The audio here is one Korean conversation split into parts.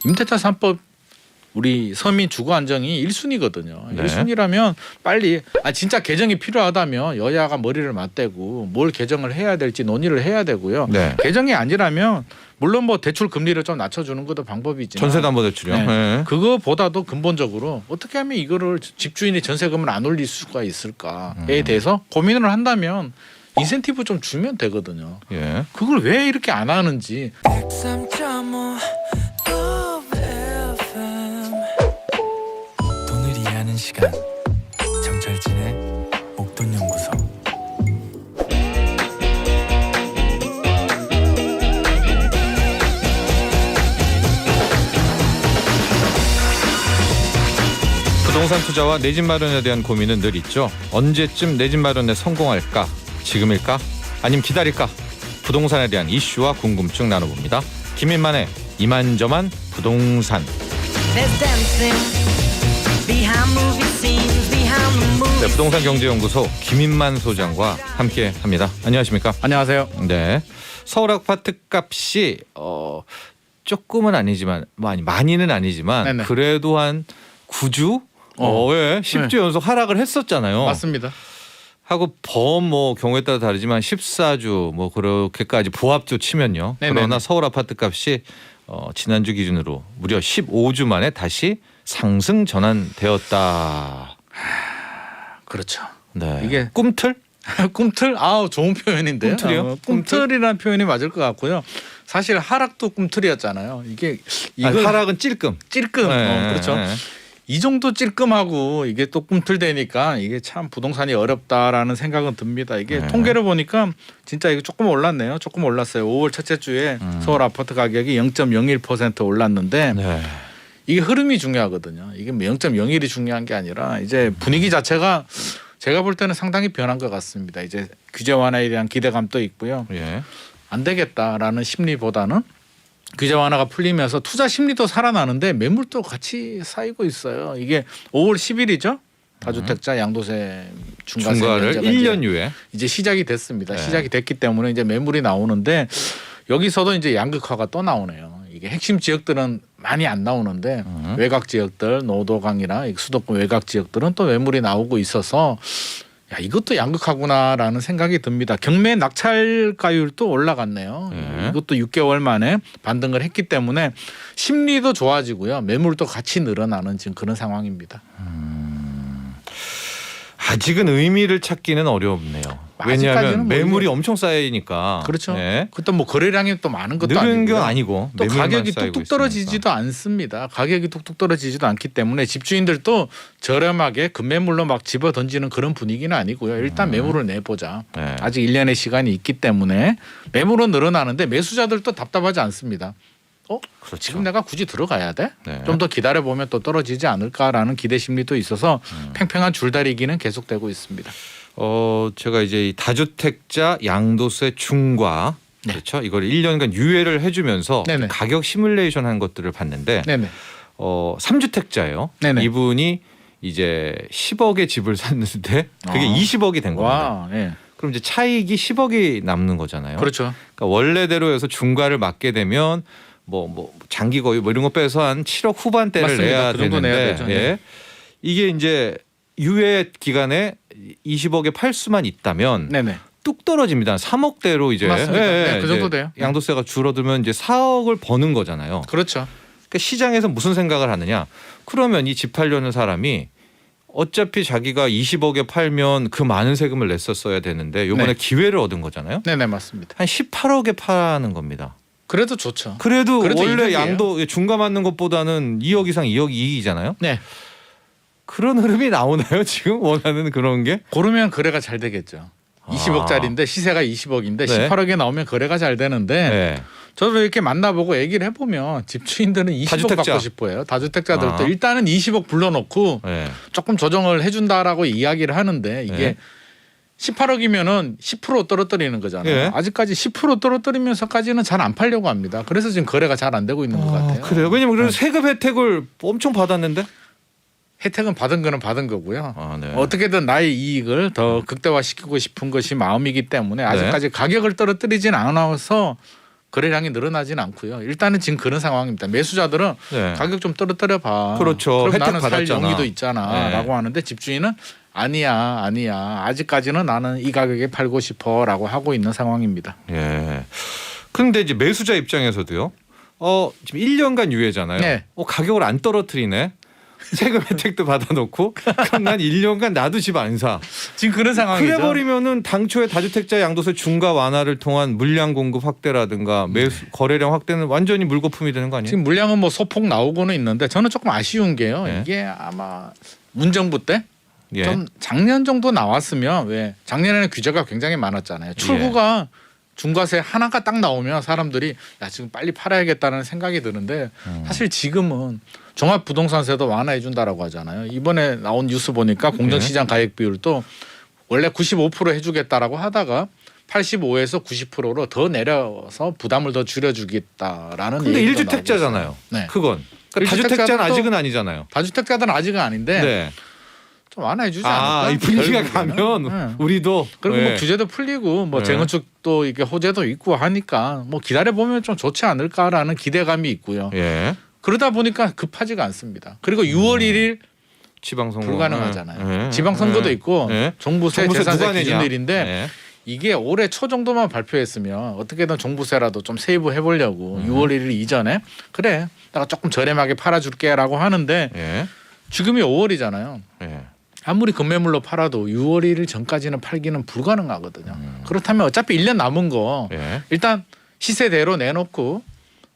임대차 3법 우리 서민 주거 안정이 1순위거든요. 네. 1순위라면 빨리 진짜 개정이 필요하다면 여야가 머리를 맞대고 뭘 개정을 해야 될지 논의를 해야 되고요. 네. 개정이 아니라면 물론 뭐 대출 금리를 좀 낮춰주는 것도 방법이지만 전세담보대출이요. 네. 네. 그거보다도 근본적으로 어떻게 하면 이거를 집주인이 전세금을 안 올릴 수가 있을까에 대해서 고민을 한다면 인센티브 좀 주면 되거든요. 예. 그걸 왜 이렇게 안 하는지. 103.5 FM 돈을 이해하는 시간 정철진의 목돈연구소. 부동산 투자와 내 집 마련에 대한 고민은 늘 있죠. 언제쯤 내 집 마련에 성공할까? 지금일까? 아님 기다릴까? 부동산에 대한 이슈와 궁금증 나눠봅니다. 김인만의 이만저만 부동산. 네, 부동산 경제연구소 김인만 소장과 함께합니다. 안녕하십니까? 안녕하세요. 네, 서울 아파트 값이 조금은 아니지만 많이는 아니지만 네네. 그래도 한 9주, 10주 연속 하락을 했었잖아요. 맞습니다. 하고 경우에 따라 다르지만 14주 그렇게까지 보합도 치면요. 네네네. 그러나 서울 아파트 값이 지난주 기준으로 무려 15주 만에 다시 상승 전환되었다. 그렇죠. 네. 이게 꿈틀? 꿈틀? 좋은 표현인데요. 꿈틀이요? 꿈틀이라는 표현이 맞을 것 같고요. 사실 하락도 꿈틀이었잖아요. 하락은 찔끔. 찔끔. 네. 그렇죠. 네. 이 정도 찔끔하고 이게 또 꿈틀대니까 이게 참 부동산이 어렵다라는 생각은 듭니다. 이게 네. 통계를 보니까 진짜 이거 조금 올랐네요. 조금 올랐어요. 5월 첫째 주에 서울 아파트 가격이 0.01% 올랐는데 네. 이게 흐름이 중요하거든요. 이게 0.01이 중요한 게 아니라 이제 분위기 자체가 제가 볼 때는 상당히 변한 것 같습니다. 이제 규제 완화에 대한 기대감도 있고요. 예. 안 되겠다라는 심리보다는 규제 완화가 풀리면서 투자 심리도 살아나는데 매물도 같이 쌓이고 있어요. 이게 5월 10일이죠. 다주택자 양도세 중과를 중과세 1년 이후에 이제 시작이 됐습니다. 네. 시작이 됐기 때문에 이제 매물이 나오는데 여기서도 이제 양극화가 또 나오네요. 이게 핵심 지역들은 많이 안 나오는데 외곽 지역들 노도강이나 수도권 외곽 지역들은 또 매물이 나오고 있어서 이것도 양극화구나라는 생각이 듭니다. 경매 낙찰가율도 올라갔네요. 이것도 6개월 만에 반등을 했기 때문에 심리도 좋아지고요. 매물도 같이 늘어나는 지금 그런 상황입니다. 아직은 의미를 찾기는 어렵네요. 왜냐하면 아직까지는 매물이 엄청 쌓이니까. 그렇죠. 네. 그때 거래량이 또 많은 것도 늘은 건 아니고요. 아니고 또 매물만 가격이 쌓이고 뚝뚝 있으니까. 떨어지지도 않습니다. 가격이 뚝뚝 떨어지지도 않기 때문에 집주인들도 저렴하게 급매물로 막 집어 던지는 그런 분위기는 아니고요. 일단 매물을 내보자. 네. 아직 1년의 시간이 있기 때문에 매물은 늘어나는데 매수자들도 답답하지 않습니다. 그렇죠. 지금 내가 굳이 들어가야 돼? 네. 좀 더 기다려보면 또 떨어지지 않을까라는 기대 심리도 있어서 팽팽한 줄다리기는 계속되고 있습니다. 제가 이제 이 다주택자 양도세 중과 네. 그렇죠. 이걸 1년간 유예를 해주면서 네네. 가격 시뮬레이션 한 것들을 봤는데 네네. 3주택자예요. 네네. 이분이 이제 10억의 집을 샀는데 그게 20억이 된 겁니다. 와, 예. 그럼 이제 차익이 10억이 남는 거잖아요. 그렇죠. 그러니까 원래대로 해서 중과를 맞게 되면 뭐 장기 거유 이런 거 빼서 한 7억 후반대를 맞습니다. 내야 그 정도 되는데 내야 되죠. 네. 예. 이게 이제 유예 기간에 20억에 팔 수만 있다면 네네. 뚝 떨어집니다. 3억대로 이제 맞습니다. 네, 그 이제 정도 돼요. 양도세가 줄어들면 이제 4억을 버는 거잖아요. 그렇죠. 그러니까 시장에서 무슨 생각을 하느냐? 그러면 이 집 팔려는 사람이 어차피 자기가 20억에 팔면 그 많은 세금을 냈었어야 되는데 이번에 네. 기회를 얻은 거잖아요. 네네 맞습니다. 한 18억에 파는 겁니다. 그래도 좋죠. 그래도 그래도 원래 이득이에요. 양도 중과 맞는 것보다는 2억 이상 2억 이익이잖아요. 네. 그런 흐름이 나오나요? 지금 원하는 그런 게? 고르면 거래가 잘 되겠죠. 20억짜리인데 시세가 20억인데 네. 18억에 나오면 거래가 잘 되는데 네. 저도 이렇게 만나보고 얘기를 해보면 집주인들은 20억 다주택자. 받고 싶어요. 다주택자들도 아. 일단은 20억 불러놓고 네. 조금 조정을 해준다라고 이야기를 하는데 이게 네. 18억이면은 10% 떨어뜨리는 거잖아요. 예. 아직까지 10% 떨어뜨리면서까지는 잘 안 팔려고 합니다. 그래서 지금 거래가 잘 안 되고 있는 것 같아요. 그래요. 왜냐면 그래서 네. 세금 혜택을 엄청 받았는데. 혜택은 받은 거는 받은 거고요. 네. 어떻게든 나의 이익을 더 극대화시키고 싶은 것이 마음이기 때문에 아직까지 가격을 떨어뜨리진 않아서 거래량이 늘어나지는 않고요. 일단은 지금 그런 상황입니다. 매수자들은 네. 가격 좀 떨어뜨려 봐. 그렇죠. 그럼 혜택 나는 살 받았잖아. 용의도 있잖아라고 네. 하는데 집주인은 아니야. 아직까지는 나는 이 가격에 팔고 싶어라고 하고 있는 상황입니다. 예. 근데 이제 매수자 입장에서도요. 지금 1년간 유예잖아요. 네. 가격을 안 떨어뜨리네. 세금 혜택도 받아놓고 그럼 난 1년간 나도 집 안 사. 지금 그런 상황이죠. 그래버리면은 당초에 다주택자 양도세 중과 완화를 통한 물량 공급 확대라든가 매수 거래량 확대는 완전히 물거품이 되는 거 아니에요? 지금 물량은 뭐 소폭 나오고는 있는데 저는 조금 아쉬운 게요. 네. 이게 아마 문정부 때 예. 좀 작년 정도 나왔으면 왜 작년에는 규제가 굉장히 많았잖아요. 출구가 중과세 하나가 딱 나오면 사람들이 야 지금 빨리 팔아야겠다는 생각이 드는데 사실 지금은 종합부동산세도 완화해 준다라고 하잖아요. 이번에 나온 뉴스 보니까 공정시장 가액 비율도 원래 95% 해주겠다라고 하다가 85에서 90%로 더 내려서 부담을 더 줄여주겠다라는 근데 얘기도 1주택자잖아요. 나오고 있어요. 네. 그건. 그러니까 다주택자는 아직은 아니잖아요. 다주택자들은 아직은 아닌데 네. 좀 완화해 주지 않을까? 이 분위기가 결국에는. 가면 네. 우리도 그리고 네. 뭐 규제도 풀리고 뭐 네. 재건축도 이게 호재도 있고 하니까 뭐 기다려 보면 좀 좋지 않을까라는 기대감이 있고요. 예. 그러다 보니까 급하지가 않습니다. 그리고 6월 1일 지방선거 불가능하잖아요. 예. 지방선거도 예. 있고 예. 종부세 누가 재산세 내냐? 기준일인데 예. 이게 올해 초 정도만 발표했으면 어떻게든 종부세라도 좀 세이브 해보려고 6월 1일 이전에 그래 내가 조금 저렴하게 팔아줄게라고 하는데 예. 지금이 5월이잖아요. 예. 아무리 급매물로 팔아도 6월 1일 전까지는 팔기는 불가능하거든요. 그렇다면 어차피 1년 남은 거 예. 일단 시세대로 내놓고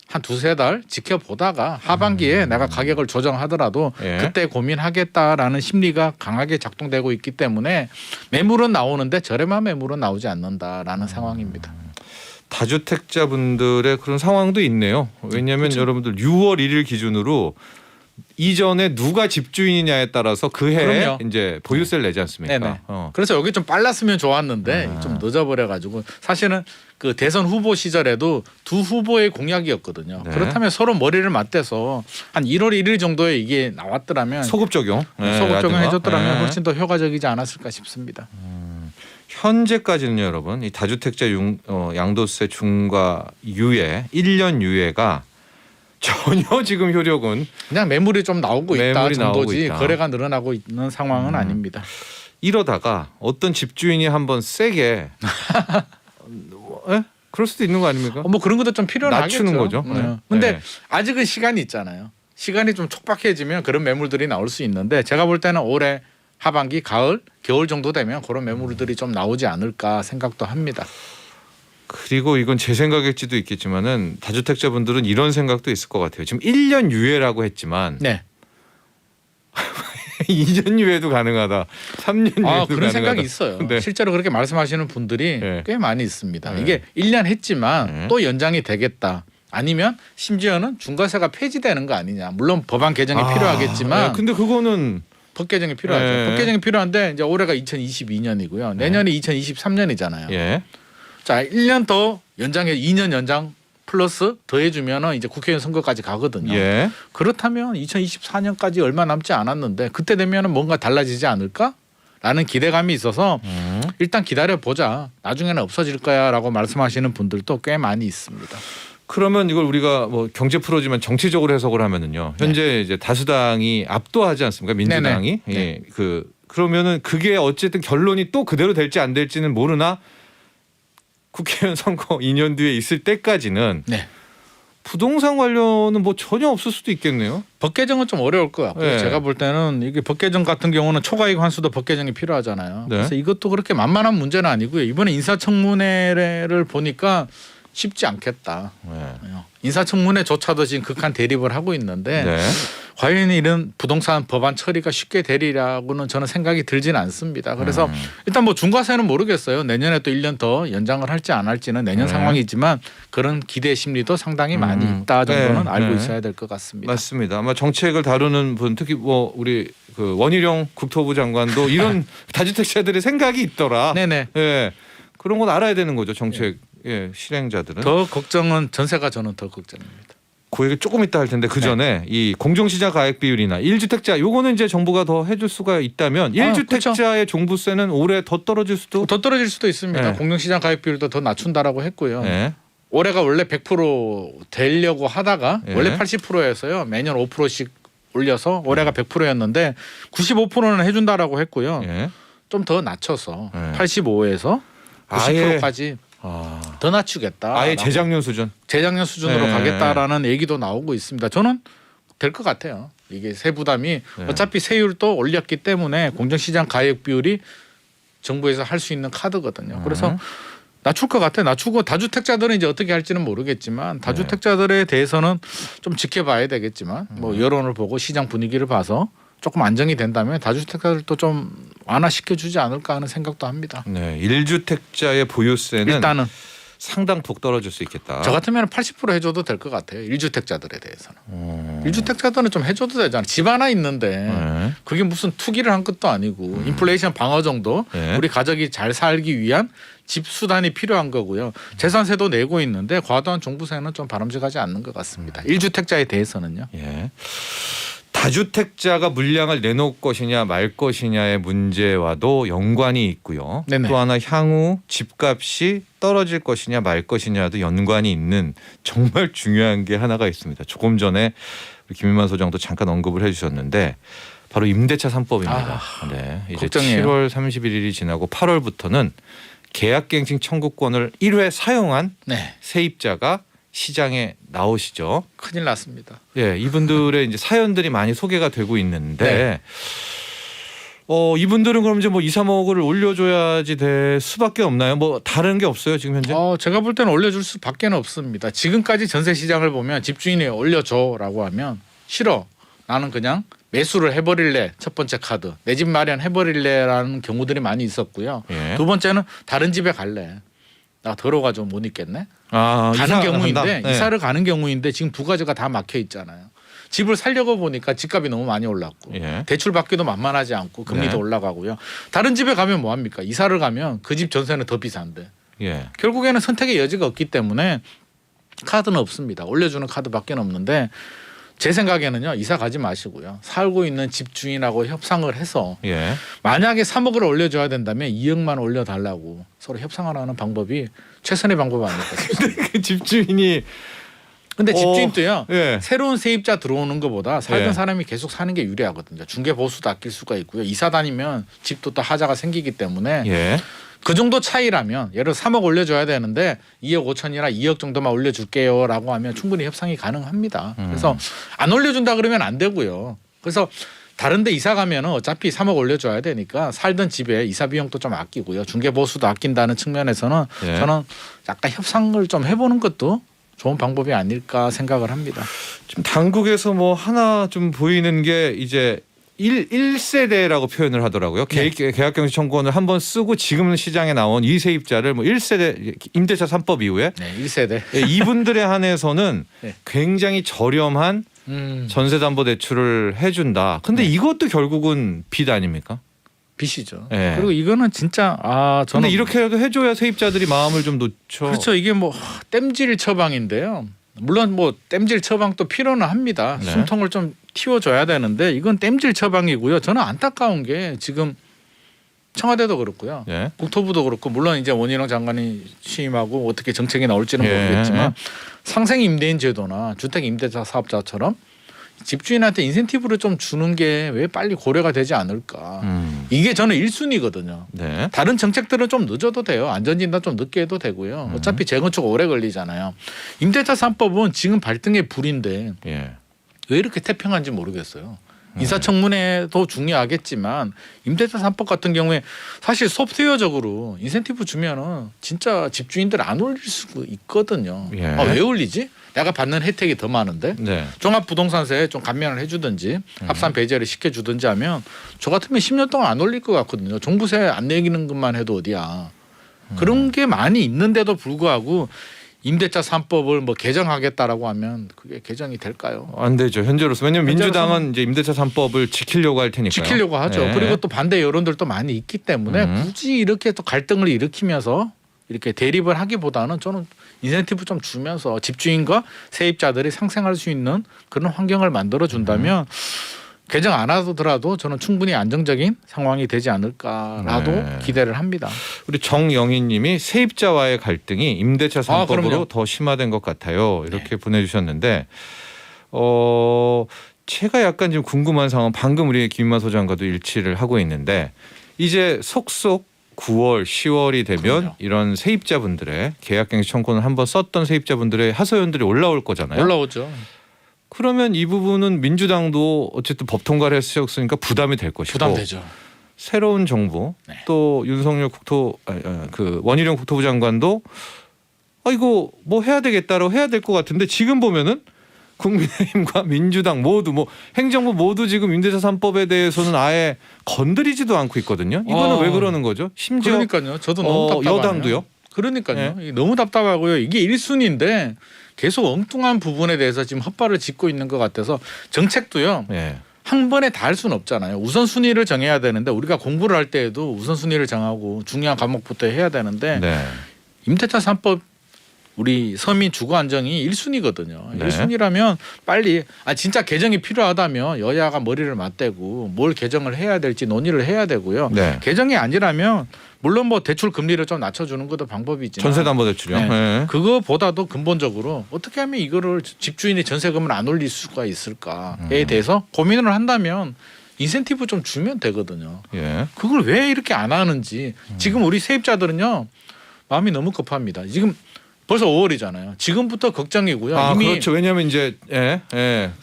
한 두세 달 지켜보다가 하반기에 내가 가격을 조정하더라도 예. 그때 고민하겠다라는 심리가 강하게 작동되고 있기 때문에 매물은 나오는데 저렴한 매물은 나오지 않는다라는 상황입니다. 다주택자분들의 그런 상황도 있네요. 왜냐하면 그렇죠. 여러분들 6월 1일 기준으로 이전에 누가 집주인이냐에 따라서 그 해에 그럼요. 이제 보유세를 내지 않습니까? 네네. 그래서 여기 좀 빨랐으면 좋았는데 아. 좀 늦어버려가지고 사실은 그 대선 후보 시절에도 두 후보의 공약이었거든요. 네. 그렇다면 서로 머리를 맞대서 한 1월 1일 정도에 이게 나왔더라면 소급 적용, 소급 적용해줬더라면 네. 훨씬 더 효과적이지 않았을까 싶습니다. 현재까지는요, 여러분, 이 다주택자 양도세 중과 유예 1년 유예가 전혀 지금 효력은 그냥 매물이 좀 나오고 있다 매물이 나오고 정도지 있다. 거래가 늘어나고 있는 상황은 아닙니다. 이러다가 어떤 집주인이 한번 세게 그럴 수도 있는 거 아닙니까? 뭐 그런 것도 좀 필요는 낮추는 하겠죠. 거죠. 네. 근데 네. 아직은 시간이 있잖아요. 시간이 좀 촉박해지면 그런 매물들이 나올 수 있는데 제가 볼 때는 올해 하반기, 가을, 겨울 정도 되면 그런 매물들이 좀 나오지 않을까 생각도 합니다. 그리고 이건 제 생각일지도 있겠지만은 다주택자분들은 이런 생각도 있을 것 같아요. 지금 1년 유예라고 했지만 네. 2년 유예도 가능하다. 3년 유예도 가능하다. 그런 생각이 있어요. 네. 실제로 그렇게 말씀하시는 분들이 네. 꽤 많이 있습니다. 네. 이게 1년 했지만 네. 또 연장이 되겠다. 아니면 심지어는 중과세가 폐지되는 거 아니냐. 물론 법안 개정이 필요하겠지만 근데 그거는 법 개정이 필요하죠. 네. 법 개정이 필요한데 이제 올해가 2022년이고요. 내년이 2023년이잖아요. 예. 자, 1년 더 연장해 2년 연장 플러스 더해주면은 이제 국회의원 선거까지 가거든요. 예. 그렇다면 2024년까지 얼마 남지 않았는데 그때 되면은 뭔가 달라지지 않을까라는 기대감이 있어서 일단 기다려 보자. 나중에는 없어질 거야라고 말씀하시는 분들도 꽤 많이 있습니다. 그러면 이걸 우리가 뭐 경제 프로지만 정치적으로 해석을 하면은요. 현재 이제 다수당이 압도하지 않습니까? 민주당이. 네네. 예. 그러면은 그게 어쨌든 결론이 또 그대로 될지 안 될지는 모르나 국회의원 선거 2년 뒤에 있을 때까지는 네. 부동산 관련은 뭐 전혀 없을 수도 있겠네요. 법 개정은 좀 어려울 것 같고요. 네. 제가 볼 때는 이게 법 개정 같은 경우는 초과이익 환수도 법 개정이 필요하잖아요. 네. 그래서 이것도 그렇게 만만한 문제는 아니고요. 이번에 인사청문회를 보니까 쉽지 않겠다. 네. 인사청문회조차도 지금 극한 대립을 하고 있는데 네. 과연 이런 부동산 법안 처리가 쉽게 되리라고는 저는 생각이 들지는 않습니다. 그래서 일단 뭐 중과세는 모르겠어요. 내년에 또 1년 더 연장을 할지 안 할지는 내년 네. 상황이지만 그런 기대 심리도 상당히 많이 있다 정도는 네. 알고 네. 있어야 될 것 같습니다. 맞습니다. 아마 정책을 다루는 분 특히 뭐 우리 그 원희룡 국토부 장관도 이런 다주택자들의 생각이 있더라. 네네. 예. 그런 건 알아야 되는 거죠. 정책 실행자들은. 더 걱정은 전세가 저는 더 걱정입니다. 그 얘기 조금 이따 할 텐데 그 전에 이 공정시장 가액 비율이나 1주택자 요거는 이제 정부가 더 해줄 수가 있다면 1주택자의 종부세는 올해 더 떨어질 수도. 더 떨어질 수도 있습니다. 네. 공정시장 가액 비율도 더 낮춘다라고 했고요. 네. 올해가 원래 100% 되려고 하다가 예. 원래 80%였어요. 매년 5%씩 올려서 올해가 100%였는데 95%는 해준다라고 했고요. 예. 좀 더 낮춰서 예. 85에서 아예 90%까지 아, 더 낮추겠다. 아예 재작년 수준. 재작년 수준으로 예. 가겠다라는 얘기도 나오고 있습니다. 저는 될 것 같아요. 이게 세부담이 예. 어차피 세율도 올렸기 때문에 공정시장 가액 비율이 정부에서 할 수 있는 카드거든요. 그래서 낮출 것 같아요. 낮추고 다주택자들은 이제 어떻게 할지는 모르겠지만 다주택자들에 대해서는 좀 지켜봐야 되겠지만 뭐 여론을 보고 시장 분위기를 봐서 조금 안정이 된다면 다주택자들도 좀 완화시켜 주지 않을까 하는 생각도 합니다. 네, 1주택자의 보유세는 일단은 상당폭 떨어질 수 있겠다. 저 같으면 80% 해줘도 될 것 같아요. 1주택자들에 대해서는. 1주택자들은 좀 해줘도 되잖아. 집 하나 있는데 네. 그게 무슨 투기를 한 것도 아니고 인플레이션 방어 정도 네. 우리 가족이 잘 살기 위한 집 수단이 필요한 거고요. 재산세도 내고 있는데 과도한 종부세는 좀 바람직하지 않는 것 같습니다. 1주택자에 대해서는요. 예. 다주택자가 물량을 내놓을 것이냐 말 것이냐의 문제와도 연관이 있고요. 네네. 또 하나 향후 집값이 떨어질 것이냐 말 것이냐도 연관이 있는 정말 중요한 게 하나가 있습니다. 조금 전에 우리 김인만 소장도 잠깐 언급을 해주셨는데 바로 임대차 3법입니다. 네, 이제 걱정이에요. 7월 31일이 지나고 8월부터는 계약갱신 청구권을 1회 사용한 네, 세입자가 시장에 나오시죠. 큰일 났습니다. 예, 이분들의 이제 사연들이 많이 소개가 되고 있는데, 네. 이분들은 그럼 이제 뭐 2, 3억을 올려줘야지 될 수밖에 없나요? 뭐 다른 게 없어요 지금 현재? 제가 볼 때는 올려줄 수밖에 없습니다. 지금까지 전세 시장을 보면 집주인이 올려줘라고 하면 싫어. 나는 그냥 매수를 해버릴래. 첫 번째 카드. 내 집 마련 해버릴래라는 경우들이 많이 있었고요. 예. 두 번째는 다른 집에 갈래. 나 더러워가지고 못 있겠네. 아, 가는 경우인데 한다? 네. 이사를 가는 경우인데 지금 두 가지가 다 막혀 있잖아요. 집을 살려고 보니까 집값이 너무 많이 올랐고 예. 대출 받기도 만만하지 않고 금리도 네. 올라가고요. 다른 집에 가면 뭐 합니까? 이사를 가면 그 집 전세는 더 비싼데 예. 결국에는 선택의 여지가 없기 때문에 카드는 없습니다. 올려주는 카드밖에 없는데 제 생각에는요. 이사 가지 마시고요. 살고 있는 집주인하고 협상을 해서 예. 만약에 3억을 올려줘야 된다면 2억만 올려달라고 서로 협상을 하는 방법이 최선의 방법 아닐까 싶습니다. 그 집주인이 근데 집주인도요. 예. 새로운 세입자 들어오는 것보다 살던 예. 사람이 계속 사는 게 유리하거든요. 중개 보수도 아낄 수가 있고요. 이사 다니면 집도 또 하자가 생기기 때문에 예. 그 정도 차이라면 예를 들어 3억 올려줘야 되는데 2억 5천이나 2억 정도만 올려줄게요라고 하면 충분히 협상이 가능합니다. 그래서 안 올려준다 그러면 안 되고요. 그래서 다른데 이사 가면은 어차피 3억 올려줘야 되니까 살던 집에 이사 비용도 좀 아끼고요. 중개 보수도 아낀다는 측면에서는 예. 저는 약간 협상을 좀 해보는 것도 좋은 방법이 아닐까 생각을 합니다. 지금 당국에서 뭐 하나 좀 보이는 게 이제 1세대라고 표현을 하더라고요. 네. 계약갱신 청구권을 한번 쓰고 지금 시장에 나온 이 세입자를 뭐 1세대 임대차 3법 이후에 네, 1세대. 예, 이분들에 한해서는 네. 굉장히 저렴한 전세담보대출을 해준다. 근데 이것도 결국은 빚 아닙니까? 빚이죠. 예. 그리고 이거는 진짜 저는 근데 이렇게라도 해줘야 세입자들이 마음을 좀 놓죠. 그렇죠. 이게 뭐 땜질 처방인데요. 물론 뭐 땜질 처방도 필요는 합니다. 네. 숨통을 좀 틔워줘야 되는데 이건 땜질 처방이고요. 저는 안타까운 게 지금 청와대도 그렇고요. 예. 국토부도 그렇고 물론 이제 원희룡 장관이 취임하고 어떻게 정책이 나올지는 예. 모르겠지만 상생 임대인 제도나 주택 임대차 사업자처럼 집주인한테 인센티브를 좀 주는 게 왜 빨리 고려가 되지 않을까. 이게 저는 1순위거든요. 네. 다른 정책들은 좀 늦어도 돼요. 안전진단 좀 늦게 해도 되고요. 어차피 재건축 오래 걸리잖아요. 임대차 3법은 지금 발등의 불인데 예. 왜 이렇게 태평한지 모르겠어요. 인사청문회도 중요하겠지만 임대차 3법 같은 경우에 사실 소프트웨어적으로 인센티브 주면은 진짜 집주인들 안 올릴 수 있거든요. 예. 왜 올리지? 내가 받는 혜택이 더 많은데 네. 종합부동산세에 좀 감면을 해주든지 합산 배제를 시켜주든지 하면 저 같으면 10년 동안 안 올릴 것 같거든요. 종부세 안 내기는 것만 해도 어디야. 그런 게 많이 있는데도 불구하고 임대차 3법을 뭐 개정하겠다라고 하면 그게 개정이 될까요? 안 되죠. 현재로서. 왜냐하면 현재로서는 민주당은 이제 임대차 3법을 지키려고 할 테니까요. 지키려고 하죠. 예. 그리고 또 반대 여론들도 많이 있기 때문에 굳이 이렇게 또 갈등을 일으키면서 이렇게 대립을 하기보다는 저는 인센티브 좀 주면서 집주인과 세입자들이 상생할 수 있는 그런 환경을 만들어 준다면 개정 안 하더라도 저는 충분히 안정적인 상황이 되지 않을까라도 네. 기대를 합니다. 우리 정영희님이 세입자와의 갈등이 임대차 3법으로 그럼요. 더 심화된 것 같아요. 이렇게 보내주셨는데 제가 약간 지금 궁금한 상황 방금 우리 김인만 소장과도 일치를 하고 있는데 이제 속속 9월, 10월이 되면 그럼요. 이런 세입자분들의 계약갱신 청구를 한번 썼던 세입자분들의 하소연들이 올라올 거잖아요. 올라오죠. 그러면 이 부분은 민주당도 어쨌든 법 통과를 했으니까 부담이 될 것이고 부담되죠. 새로운 정부 네. 또 윤석열 원희룡 국토부 장관도 이거 뭐 해야 되겠다라고 해야 될 것 같은데 지금 보면은 국민의힘과 민주당 모두 뭐 행정부 모두 지금 임대차 3법에 대해서는 아예 건드리지도 않고 있거든요. 이거는 왜 그러는 거죠? 심지어 그러니까요. 저도 너무 답답하네요. 여당도요? 그러니까요. 이게 너무 답답하고요. 이게 1순위인데 계속 엉뚱한 부분에 대해서 지금 헛발을 짚고 있는 것 같아서 정책도요. 예. 한 번에 다 할 수는 없잖아요. 우선순위를 정해야 되는데 우리가 공부를 할 때에도 우선순위를 정하고 중요한 과목부터 해야 되는데 네. 임대차 3법 우리 서민 주거 안정이 1순위거든요. 네. 1순위라면 빨리 진짜 개정이 필요하다면 여야가 머리를 맞대고 뭘 개정을 해야 될지 논의를 해야 되고요. 네. 개정이 아니라면 물론 뭐 대출 금리를 좀 낮춰주는 것도 방법이지만 전세담보대출이요. 네. 예. 그거보다도 근본적으로 어떻게 하면 이거를 집주인이 전세금을 안 올릴 수가 있을까에 대해서 고민을 한다면 인센티브 좀 주면 되거든요. 예. 그걸 왜 이렇게 안 하는지 지금 우리 세입자들은요 마음이 너무 급합니다. 지금 벌써 5월이잖아요. 지금부터 걱정이고요. 이미 그렇죠. 왜냐하면 이제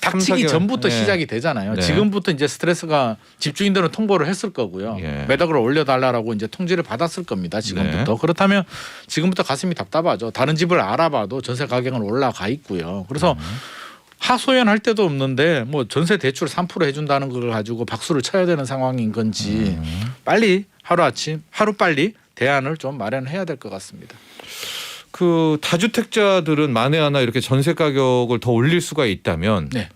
닥치기 3-4개월. 전부터 시작이 되잖아요. 네. 지금부터 이제 스트레스가 집주인들은 통보를 했을 거고요. 예. 매덕을 올려달라고 이제 통지를 받았을 겁니다. 지금부터. 네. 그렇다면 지금부터 가슴이 답답하죠. 다른 집을 알아봐도 전세 가격은 올라가 있고요. 그래서 하소연할 데도 없는데 뭐 전세 대출 3% 해준다는 걸 가지고 박수를 쳐야 되는 상황인 건지 빨리 하루 빨리 대안을 좀 마련해야 될 것 같습니다. 그 다주택자들은 만에 하나 이렇게 전세 가격을 더 올릴 수가 있다면 네.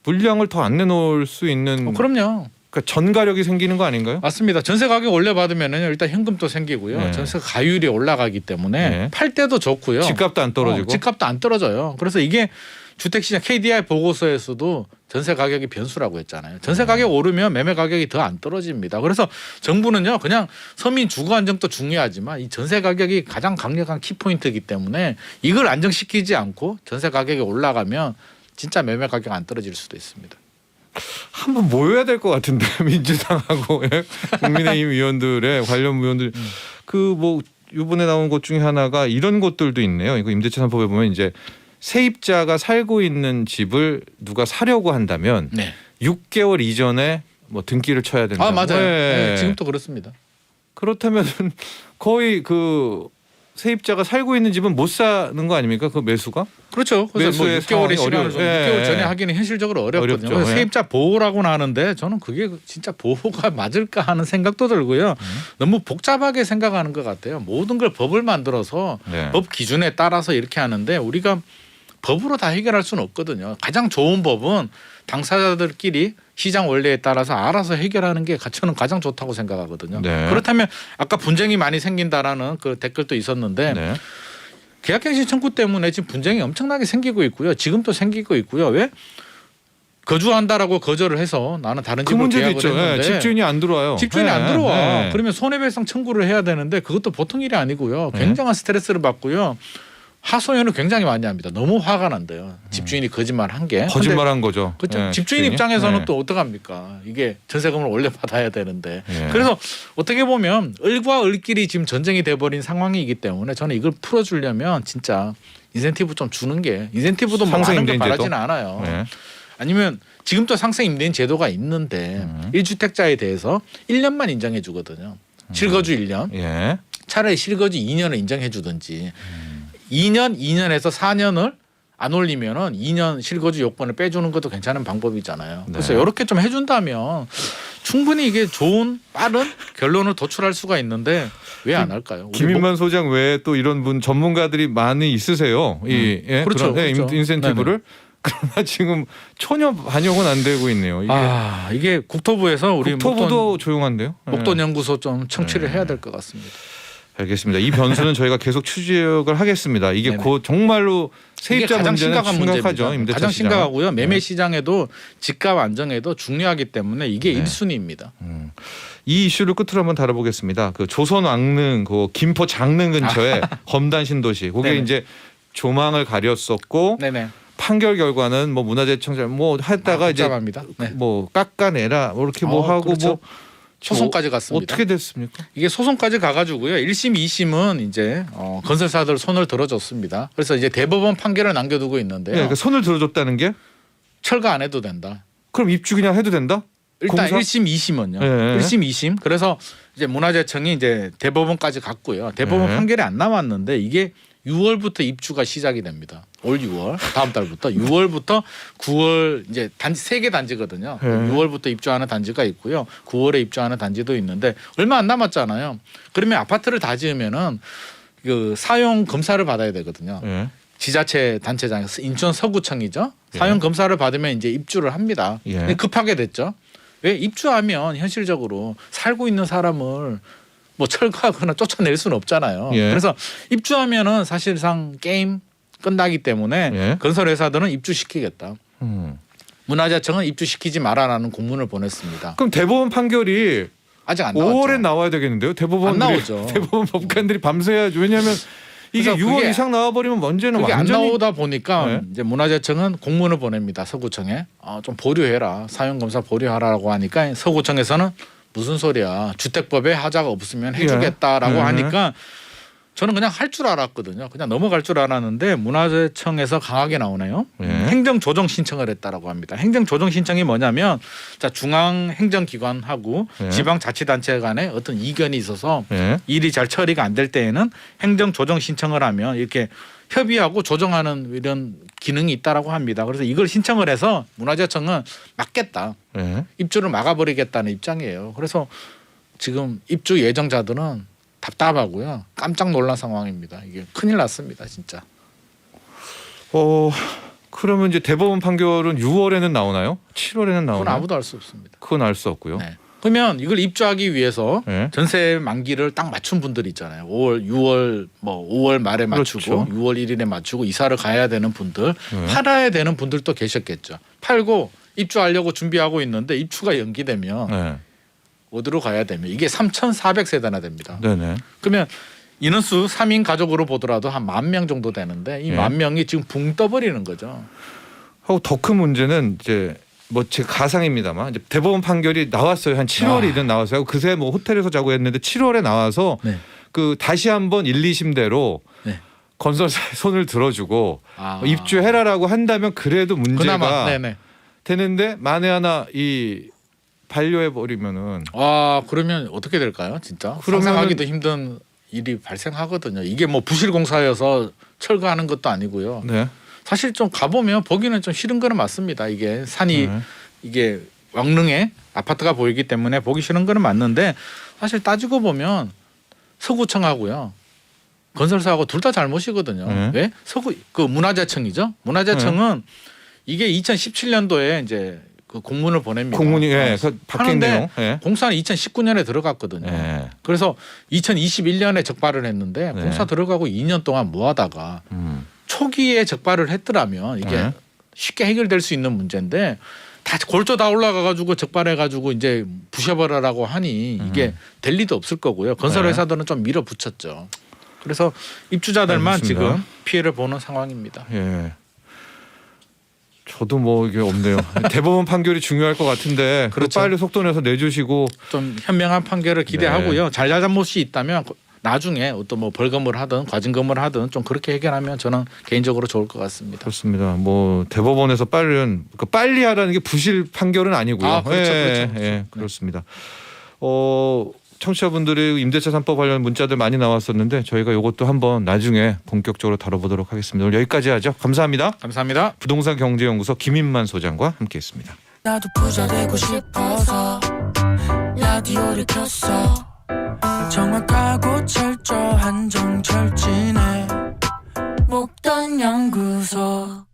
물량을 더 안 내놓을 수 있는 그럼요. 그러니까 전가력이 생기는 거 아닌가요? 맞습니다. 전세 가격 올려받으면은 일단 현금도 생기고요. 네. 전세 가율이 올라가기 때문에 네. 팔 때도 좋고요. 집값도 안 떨어지고. 집값도 안 떨어져요. 그래서 이게 주택시장 KDI 보고서에서도 전세 가격이 변수라고 했잖아요. 전세 가격 오르면 매매 가격이 더 안 떨어집니다. 그래서 정부는요 그냥 서민 주거 안정도 중요하지만 이 전세 가격이 가장 강력한 키포인트이기 때문에 이걸 안정시키지 않고 전세 가격이 올라가면 진짜 매매 가격 안 떨어질 수도 있습니다. 한번 모여야 될 것 같은데 민주당하고 국민의힘 위원들의 관련 위원들 그 뭐 이번에 나온 것 중에 하나가 이런 것들도 있네요. 이거 임대차 3법에 보면 이제 세입자가 살고 있는 집을 누가 사려고 한다면 네. 6개월 이전에 뭐 등기를 쳐야 된다. 맞아요. 네. 네, 지금도 그렇습니다. 그렇다면 거의 그 세입자가 살고 있는 집은 못 사는 거 아닙니까? 그 매수가? 그렇죠. 그래서 뭐 매수의 6개월의 상황이 시간을 좀 어려워요. 6개월 예. 전에 하기는 현실적으로 어렵거든요. 어렵죠. 그래서 예. 세입자 보호라고는 하는데 저는 그게 진짜 보호가 맞을까 하는 생각도 들고요. 너무 복잡하게 생각하는 것 같아요. 모든 걸 법을 만들어서 네. 법 기준에 따라서 이렇게 하는데 우리가 법으로 다 해결할 수는 없거든요. 가장 좋은 법은 당사자들끼리 시장 원리에 따라서 알아서 해결하는 게 저는 가장 좋다고 생각하거든요. 네. 그렇다면 아까 분쟁이 많이 생긴다라는 그 댓글도 있었는데 네. 계약갱신 청구 때문에 지금 분쟁이 엄청나게 생기고 있고요. 지금도 생기고 있고요. 왜? 거주한다라고 거절을 해서 나는 다른 그 집으로 문제도 계약을 있죠. 했는데 예, 집주인이 안 들어와요. 집주인이 예, 안 들어와. 예. 그러면 손해배상 청구를 해야 되는데 그것도 보통 일이 아니고요. 굉장한 스트레스를 받고요. 하소연을 굉장히 많이 합니다. 너무 화가 난대요. 집주인이 거짓말한 게. 거짓말한 거죠. 그렇죠. 예, 집주인 집주인이. 입장에서는 예. 또 어떡합니까? 이게 전세금을 올려 받아야 되는데. 예. 그래서 어떻게 보면 을과 을끼리 지금 전쟁이 돼버린 상황이기 때문에 저는 이걸 풀어주려면 진짜 인센티브 좀 주는 게 인센티브도 뭐 많은 게 상생임대인 바라지는 제도? 않아요. 예. 아니면 지금도 상생임대인 제도가 있는데 1주택자에 대해서 1년만 인정해 주거든요. 실거주 1년. 예. 차라리 실거주 2년을 인정해 주든지 2년에서 4년을 안 올리면은 2년 실거주 요건을 빼주는 것도 괜찮은 방법이잖아요. 그래서 네. 이렇게 좀 해준다면 충분히 이게 좋은 빠른 결론을 도출할 수가 있는데 왜 안 할까요? 우리 김인만 소장 외에 또 이런 분 전문가들이 많이 있으세요. 이 예, 그렇죠, 그런, 예, 그렇죠. 인센티브를 그러나 지금 전혀 반영은 안 되고 있네요. 이게 이게 국토부에서 우리 국토부도 조용한데요. 예. 목돈 연구소 좀 청취를 네. 해야 될 것 같습니다. 알겠습니다. 이 변수는 저희가 계속 추적을 하겠습니다. 이게 네네. 곧 정말로 이게 세입자 가장 문제는 심각한 심각하죠. 문제입니다. 임대차 가장 시장. 심각하고요. 매매 시장에도 집값 안정에도 중요하기 때문에 이게 네. 1순위입니다. 이 이슈를 끝으로 한번 다뤄보겠습니다. 그 조선 왕릉, 그 김포 장릉 근처에 검단 신도시, 거기에 네네. 이제 조망을 가렸었고 네네. 판결 결과는 뭐 문화재청장 뭐 했다가 이제 복잡합니다. 네. 뭐 깎아내라 뭐 이렇게 뭐 하고 그렇죠. 뭐 소송까지 갔습니다. 어떻게 됐습니까? 이게 소송까지 가가지고요. 1심, 2심은 이제 건설사들 손을 들어줬습니다. 그래서 이제 대법원 판결을 남겨두고 있는데요. 네, 그러니까 손을 들어줬다는 게 철거 안 해도 된다. 그럼 입주 그냥 해도 된다? 일단 공사? 1심, 2심은요. 네. 1심, 2심. 그래서 이제 문화재청이 이제 대법원까지 갔고요. 대법원 네. 판결이 안 나왔는데 이게 6월부터 입주가 시작이 됩니다. 올 6월 다음 달부터 6월부터 9월 이제 단지 3개 단지거든요. 네. 6월부터 입주하는 단지가 있고요. 9월에 입주하는 단지도 있는데 얼마 안 남았잖아요. 그러면 아파트를 다 지으면은 그 사용 검사를 받아야 되거든요. 예. 지자체 단체장에서 인천 서구청이죠. 예. 사용 검사를 받으면 이제 입주를 합니다. 예. 근데 급하게 됐죠. 왜 입주하면 현실적으로 살고 있는 사람을 뭐 철거하거나 쫓아낼 수는 없잖아요. 예. 그래서 입주하면은 사실상 게임 끝나기 때문에 예. 건설 회사들은 입주시키겠다. 음. 문화재청은 입주시키지 마라라는 공문을 보냈습니다. 그럼 대법원 판결이 아직 안 나왔죠. 5월에 나와야 되겠는데요? 대법원 안 나오죠. 대법원 법관들이 밤새야죠. 왜냐하면 이게 그래서 6월 그게- 이상 나와버리면 언제는 그게 완전히 안 나오다 보니까 네. 이제 문화재청은 공문을 보냅니다. 서구청에 좀 보류해라. 사용검사 보류하라고 하니까 서구청에서는 무슨 소리야. 주택법에 하자가 없으면 해주겠다라고 예. 하니까 저는 그냥 할 줄 알았거든요. 그냥 넘어갈 줄 알았는데 문화재청에서 강하게 나오네요. 예. 행정조정 신청을 했다라고 합니다. 행정조정 신청이 뭐냐면 자 중앙행정기관하고 예. 지방자치단체 간에 어떤 이견이 있어서 예. 일이 잘 처리가 안 될 때에는 행정조정 신청을 하면 이렇게 협의하고 조정하는 이런 기능이 있다라고 합니다. 그래서 이걸 신청을 해서 문화재청은 막겠다. 예. 입주를 막아버리겠다는 입장이에요. 그래서 지금 입주 예정자들은 답답하고요. 깜짝 놀란 상황입니다. 이게 큰일 났습니다. 진짜. 그러면 이제 대법원 판결은 6월에는 나오나요? 7월에는 그건 나오나요? 아무도 알 수 없습니다. 그건 알 수 없고요. 네. 그러면 이걸 입주하기 위해서 예. 전세 만기를 딱 맞춘 분들 있잖아요. 5월, 6월, 뭐 5월 말에 맞추고 그렇죠. 6월 1일에 맞추고 이사를 가야 되는 분들, 네. 팔아야 되는 분들도 계셨겠죠. 팔고 입주하려고 준비하고 있는데 입주가 연기되면 네. 어디로 가야 되면 이게 3,400세대나 됩니다. 네네. 그러면 인원수 3인 가족으로 보더라도 한 10,000명 정도 되는데 이 예. 10,000명이 지금 붕 떠버리는 거죠. 하고 더 큰 문제는 이제 뭐 제 가상입니다만 이제 대법원 판결이 나왔어요. 한 7월이든 나왔어요. 그새 뭐 호텔에서 자고 했는데 7월에 나와서 네. 그 다시 한번 1, 2심대로 네. 건설사에 손을 들어주고 아. 입주해라라고 한다면 그래도 문제가 그나마 네네. 되는데 만에 하나 이 반려해 버리면은 그러면 어떻게 될까요? 진짜 그러면은- 상상하기도 힘든 일이 발생하거든요. 이게 뭐 부실공사여서 철거하는 것도 아니고요. 네. 사실 좀 가보면 보기는 좀 싫은 거는 맞습니다. 이게 산이 네. 이게 왕릉에 아파트가 보이기 때문에 보기 싫은 거는 맞는데 사실 따지고 보면 서구청하고요 건설사하고 둘 다 잘못이거든요. 네. 왜? 그 문화재청이죠. 문화재청은 이게 2017년도에 이제 그 공문을 보냅니다. 공문이 그 바뀐 하는데 내용. 예. 공사는 2019년에 들어갔거든요. 예. 그래서 2021년에 적발을 했는데 네. 공사 들어가고 2년 동안 뭐 하다가 초기에 적발을 했더라면 이게 네. 쉽게 해결될 수 있는 문제인데 다 골조 다 올라가가지고 적발해가지고 이제 부셔버려라고 하니 이게 될 리도 없을 거고요. 건설회사들은 좀 밀어붙였죠. 그래서 입주자들만 알겠습니다. 지금 피해를 보는 상황입니다. 예. 저도 뭐 이게 없네요. 대법원 판결이 중요할 것 같은데 그거 그렇죠. 빨리 속도 내서 내주시고 좀 현명한 판결을 기대하고요. 네. 잘잘못이 있다면 나중에 어떤 뭐 벌금을 하든 과징금을 하든 좀 그렇게 해결하면 저는 개인적으로 좋을 것 같습니다. 그렇습니다. 뭐 대법원에서 빨리 하라는 게 부실 판결은 아니고요. 그렇죠, 예, 그렇죠. 예, 네. 그렇습니다. 청취자분들이 임대차 3법 관련 문자들 많이 나왔었는데 저희가 이것도 한번 나중에 본격적으로 다뤄보도록 하겠습니다. 오늘 여기까지 하죠. 감사합니다. 감사합니다. 부동산 경제연구소 김인만 소장과 함께했습니다. 나도 부자 되고 싶어서 라디오를 켰어. 정확하고 철저한 정철진의 목돈 연구소.